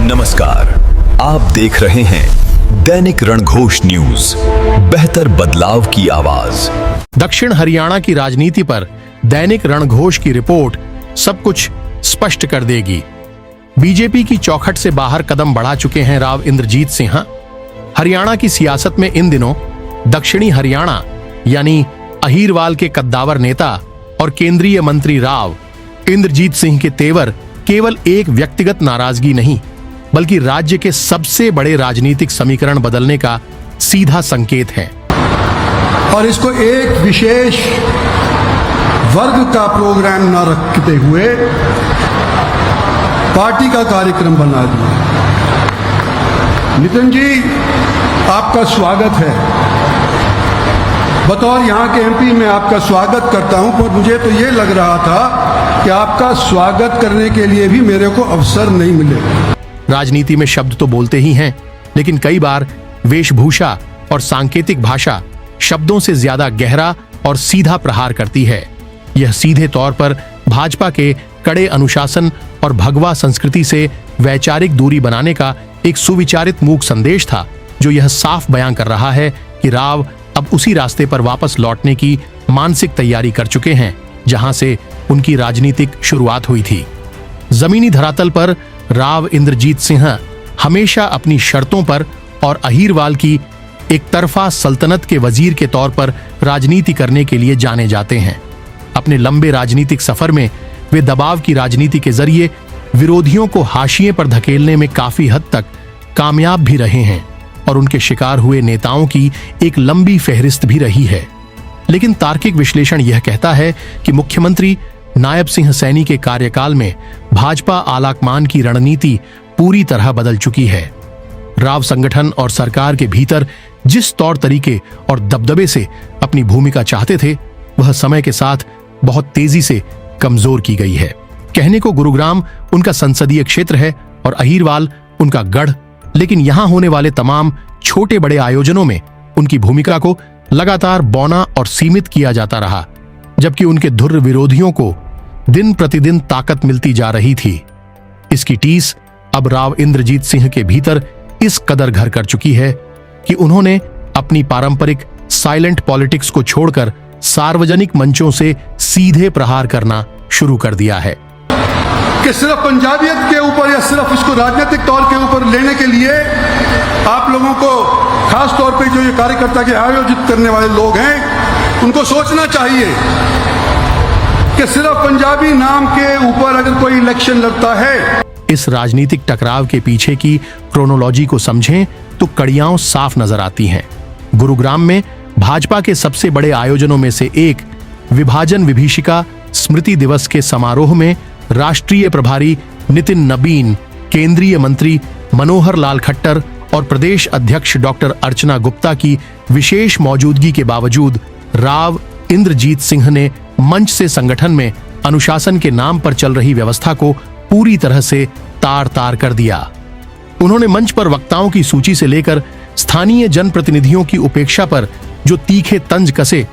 नमस्कार, आप देख रहे हैं दैनिक रणघोष न्यूज, बेहतर बदलाव की आवाज। दक्षिण हरियाणा की राजनीति पर दैनिक रणघोष की रिपोर्ट सब कुछ स्पष्ट कर देगी। बीजेपी की चौखट से बाहर कदम बढ़ा चुके हैं राव इंद्रजीत सिंह। हरियाणा की सियासत में इन दिनों दक्षिणी हरियाणा यानी अहीरवाल के कद्दावर नेता और केंद्रीय मंत्री राव इंद्रजीत सिंह के तेवर केवल एक व्यक्तिगत नाराजगी नहीं, बल्कि राज्य के सबसे बड़े राजनीतिक समीकरण बदलने का सीधा संकेत है। और इसको एक विशेष वर्ग का प्रोग्राम न रखते हुए पार्टी का कार्यक्रम बना दिया। नितिन जी, आपका स्वागत है। बतौर यहाँ के एमपी मैं आपका स्वागत करता हूं, पर मुझे तो ये लग रहा था कि आपका स्वागत करने के लिए भी मेरे को अवसर नहीं मिलेगा। राजनीति में शब्द तो बोलते ही हैं, लेकिन कई बार वेशभूषा और सांकेतिक भाषा शब्दों से ज्यादा गहरा और सीधा प्रहार करती है। यह सीधे तौर पर भाजपा के कड़े अनुशासन और भगवा संस्कृति से वैचारिक दूरी बनाने का एक सुविचारित मूक संदेश था, जो यह साफ बयां कर रहा है कि राव अब उसी रास्ते पर वापस लौटने की मानसिक तैयारी कर चुके हैं जहां से उनकी राजनीतिक शुरुआत हुई थी। जमीनी धरातल पर राव इंद्रजीत सिंह हमेशा अपनी शर्तों पर और अहीरवाल की एक तरफा सल्तनत के वजीर के तौर पर राजनीति करने के लिए जाने जाते हैं। अपने लंबे राजनीतिक सफर में वे दबाव की राजनीति के जरिए विरोधियों को हाशिए पर धकेलने में काफी हद तक कामयाब भी रहे हैं और उनके शिकार हुए नेताओं की एक लंबी फहरिस्त भी रही है। लेकिन तार्किक विश्लेषण यह कहता है कि मुख्यमंत्री नायब सिंह सैनी के कार्यकाल में भाजपा आलाकमान की रणनीति पूरी तरह बदल चुकी है। राव संगठन और सरकार के भीतर जिस तौर तरीके और दबदबे से अपनी भूमिका चाहते थे, वह समय के साथ बहुत तेजी से कमजोर की गई है। कहने को गुरुग्राम उनका संसदीय क्षेत्र है और अहीरवाल उनका गढ़, लेकिन यहां होने वाले तमाम छोटे बड़े आयोजनों में उनकी भूमिका को लगातार बौना और सीमित किया जाता रहा, जबकि उनके धुर विरोधियों को दिन प्रतिदिन ताकत मिलती जा रही थी। इसकी टीस अब राव इंद्रजीत सिंह के भीतर इस कदर घर कर चुकी है कि उन्होंने अपनी पारंपरिक साइलेंट पॉलिटिक्स को छोड़कर सार्वजनिक मंचों से सीधे प्रहार करना शुरू कर दिया है। कि सिर्फ पंजाबियत के ऊपर या सिर्फ इसको राजनीतिक तौर के ऊपर लेने के लिए आप लोगों को, खास तौर पे जो ये कार्यकर्ता के आयोजित करने वाले लोग हैं, उनको सोचना चाहिए कि सिर्फ पंजाबी नाम के ऊपर अगर कोई इलेक्शन लड़ता है। इस राजनीतिक टकराव के पीछे की क्रोनोलॉजी को समझें तो कड़ियां साफ नजर आती हैं। गुरुग्राम में भाजपा के सबसे बड़े आयोजनों में से एक विभाजन विभीषिका स्मृति दिवस के समारोह में राष्ट्रीय प्रभारी नितिन नबीन, केंद्रीय मंत्री मनोहर लाल खट्टर और प्रदेश अध्यक्ष डॉक्टर अर्चना गुप्ता की विशेष मौजूदगी के बावजूद राव इंद्रजीत सिंह ने मंच से संगठन में अनुशासन के नाम पर चल रही व्यवस्था को पूरी तरह से तार तार कर दिया। उन्होंने मंच पर वक्ताओं की सूची से लेकर स्थानीय जनप्रतिनिधियों की उपेक्षा पर जो तीखे तंज कसे,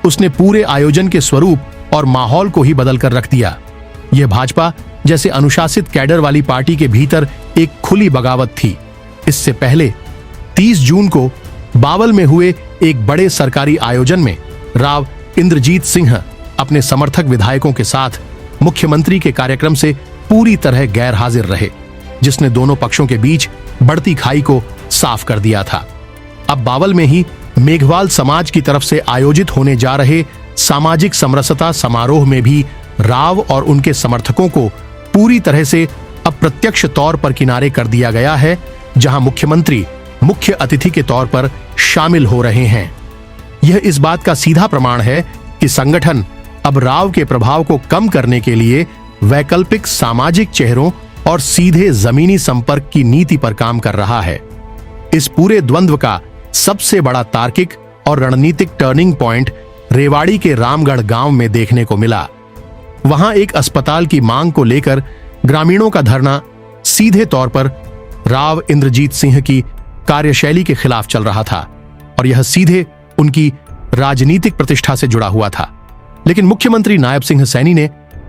उसने पूरे आयोजन के स्वरूप और माहौल को ही बदल कर रख दिया। यह भाजपा जैसे अनुशासित कैडर वाली पार्टी के भीतर एक खुली बगावत थी। इससे पहले 30 जून को बावल में हुए एक बड़े सरकारी आयोजन में राव इंद्रजीत सिंह अपने समर्थक विधायकों के साथ मुख्यमंत्री के कार्यक्रम से पूरी तरह गैर हाजिर रहे, जिसने दोनों पक्षों के बीच बढ़ती खाई को साफ कर दिया था। अब बावल में ही मेघवाल समाज की तरफ से आयोजित होने जा रहे सामाजिक समरसता समारोह में भी राव और उनके समर्थकों को पूरी तरह से अप्रत्यक्ष तौर पर किनारे कर दिया गया है, जहां मुख्यमंत्री मुख्य अतिथि के तौर पर शामिल हो रहे हैं। यह इस बात का सीधा प्रमाण है कि संगठन अब राव के प्रभाव को कम करने के लिए वैकल्पिक सामाजिक चेहरों और सीधे जमीनी संपर्क की नीति पर काम कर रहा है। इस पूरे द्वंद्व का सबसे बड़ा तार्किक और रणनीतिक टर्निंग पॉइंट रेवाड़ी के रामगढ़ गांव में देखने को मिला। वहां एक अस्पताल की मांग को लेकर ग्रामीणों का धरना सीधे तौर पर राव इंद्रजीत सिंह की कार्यशैली के खिलाफ चल रहा था और यह सीधे उनकी राजनीतिक प्रतिष्ठा से जुड़ा हुआ था। लेकिन मुख्यमंत्री नायब सिंह सैनी ने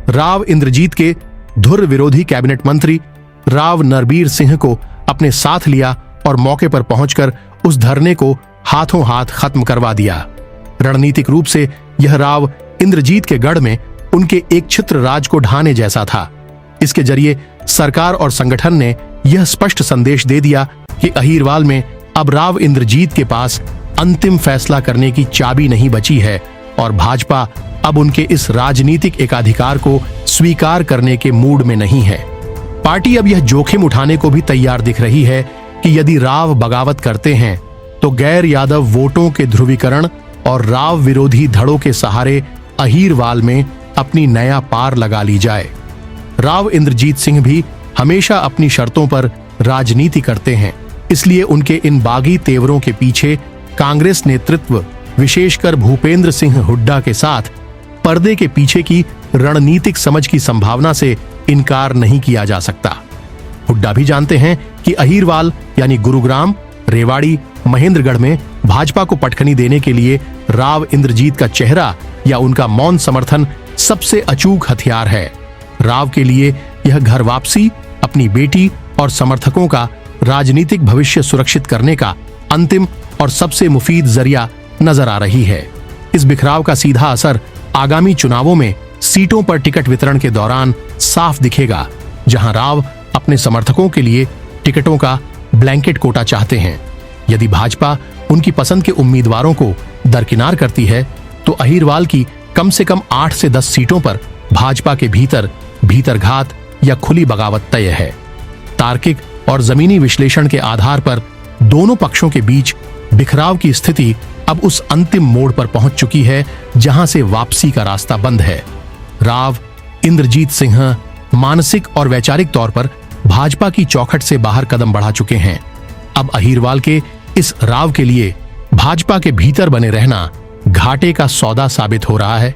राव इंद्रजीत के धुर विरोधी कैबिनेट मंत्री राव नरबीर सिंह को अपने साथ लिया और मौके पर पहुंचकर उस धरने को हाथों हाथ खत्म करवा दिया। रणनीतिक रूप से यह राव इंद्रजीत के गढ़ में उनके एक छित्र राज को ढाने जैसा था। इसके जरिए सरकार और संगठन ने यह स्पष्ट संदेश दे दिया कि अहीरवाल में अब राव इंद्रजीत के पास अंतिम फैसला करने की चाबी नहीं बची है और भाजपा अब उनके इस राजनीतिक एकाधिकार को स्वीकार करने के मूड में नहीं है। पार्टी अब यह जोखिम उठाने को भी तैयार दिख रही है कि यदि राव बगावत करते हैं तो गैर यादव वोटों के ध्रुवीकरण और राव विरोधी धड़ों के सहारे अहीरवाल में अपनी नया पार लगा ली जाए। राव इंद्रजीत सिंह भी हमेशा अपनी शर्तों पर राजनीति करते हैं, इसलिए उनके इन बागी तेवरों के पीछे कांग्रेस नेतृत्व विशेषकर भूपेंद्र सिंह हुड्डा के साथ पर्दे के पीछे की रणनीतिक समझ की संभावना से इनकार नहीं किया जा सकता। हुड्डा भी जानते हैं कि अहीरवाल यानी गुरुग्राम, रेवाड़ी, महेंद्रगढ़ में भाजपा को पटखनी देने के लिए राव इंद्रजीत का चेहरा या उनका मौन समर्थन सबसे अचूक हथियार है। राव के लिए यह घर वापसी, अपनी बेटी और समर्थकों का राजनीतिक भविष्य सुरक्षित करने का अंतिम और सबसे मुफीद जरिया नजर आ रही है। इस बिखराव का सीधा असर आगामी चुनावों में सीटों पर टिकट वितरण के दौरान साफ दिखेगा, जहां राव अपने समर्थकों के लिए टिकटों का ब्लैंकेट कोटा चाहते हैं। यदि भाजपा उनकी पसंद के उम्मीदवारों को दरकिनार करती है तो अहीरवाल की कम से कम 8 से 10 सीटों पर भाजपा के भीतरघात या खुली बगावत तय है। तार्किक और जमीनी विश्लेषण के आधार पर दोनों पक्षों के बीच बिखराव की स्थिति अब उस अंतिम मोड़ पर पहुंच चुकी है जहां से वापसी का रास्ता बंद है। राव इंद्रजीत सिंह मानसिक और वैचारिक तौर पर भाजपा की चौखट से बाहर कदम बढ़ा चुके हैं। अब अहीरवाल के इस राव के लिए भाजपा के भीतर बने रहना घाटे का सौदा साबित हो रहा है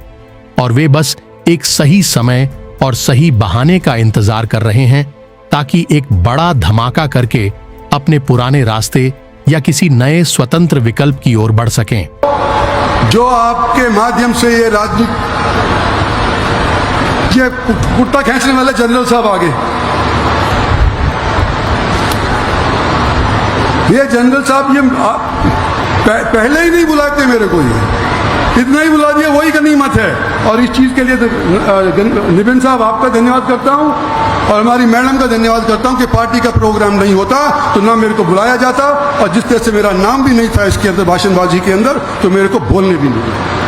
और वे बस एक सही समय और सही बहाने का इंतजार कर रहे हैं ताकि एक बड़ा धमाका करके अपने पुराने रास्ते या किसी नए स्वतंत्र विकल्प की ओर बढ़ सकें। जो आपके माध्यम से ये कुत्ता खींचने वाले जनरल साहब आगे, ये जनरल साहब ये पहले ही नहीं बुलाते मेरे को, ये इतना ही बुला दिया वही गनीमत है। और इस चीज के लिए निबिन साहब आपका धन्यवाद करता हूं और हमारी मैडम का धन्यवाद करता हूं कि पार्टी का प्रोग्राम नहीं होता तो ना मेरे को बुलाया जाता और जिस तरह से मेरा नाम भी नहीं था इसके अंदर भाषणबाजी के अंदर तो मेरे को बोलने भी नहीं।